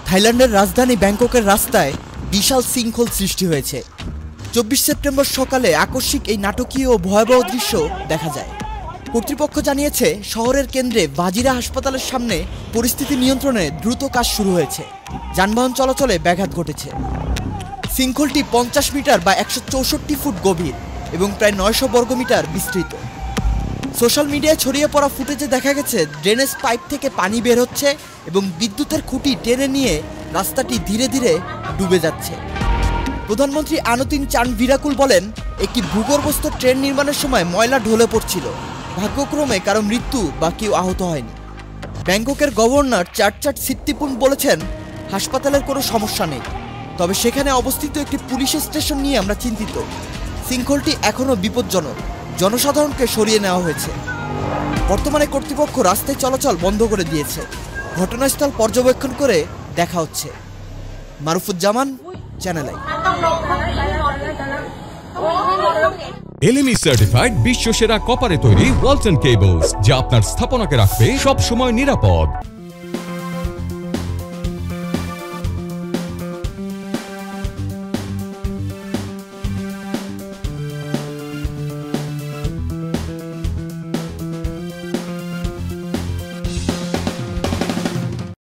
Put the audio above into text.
থাইল্যান্ডের রাজধানী ব্যাংককের রাস্তায় বিশাল শৃঙ্খল সৃষ্টি হয়েছে। 24 সেপ্টেম্বর সকালে আকস্মিক এই নাটকীয় ও ভয়াবহ দৃশ্য দেখা যায়। কর্তৃপক্ষ জানিয়েছে, শহরের কেন্দ্রে বাজিরা হাসপাতালের সামনে পরিস্থিতি নিয়ন্ত্রণে দ্রুত কাজ শুরু হয়েছে। যানবাহন চলাচলে ব্যাঘাত ঘটেছে। শৃঙ্খলটি 50 মিটার বা 164 ফুট গভীর এবং প্রায় 900 বর্গমিটার বিস্তৃত। সোশ্যাল মিডিয়ায় ছড়িয়ে পড়া ফুটেজে দেখা গেছে, ড্রেনেজ পাইপ থেকে পানি বের হচ্ছে এবং বিদ্যুতের খুঁটি টেনে নিয়ে রাস্তাটি ধীরে ধীরে ডুবে যাচ্ছে। প্রধানমন্ত্রী আনুতিন চানভিরাকুল বলেন, একটি ভূগর্ভস্থ ট্রেন নির্মাণের সময় ময়লা ঢলে পড়ছিল। ভাগ্যক্রমে কারো মৃত্যু বা কেউ আহত হয়নি। ব্যাংককের গভর্নর চাটচাট সিত্তিপুন বলেছেন, হাসপাতালের কোনো সমস্যা নেই, তবে সেখানে অবস্থিত একটি পুলিশ স্টেশন নিয়ে আমরা চিন্তিত। শৃঙ্খলটি এখনও বিপজ্জনক, জনসাধারণকে সরিয়ে নেওয়া হয়েছে। বর্তমানে কর্তৃপক্ষ রাস্তায় চলাচল বন্ধ করে দিয়েছে। ঘটনাস্থল পর্যবেক্ষণ করে দেখা হচ্ছে। মারুফুজ্জামান, চ্যানেল আই। LME সার্টিফাইড বিশ্বসেরা কপারে তৈরি ওয়ালটন কেবলস, যা আপনার স্থাপনাকে রাখবে সব সময় নিরাপদ।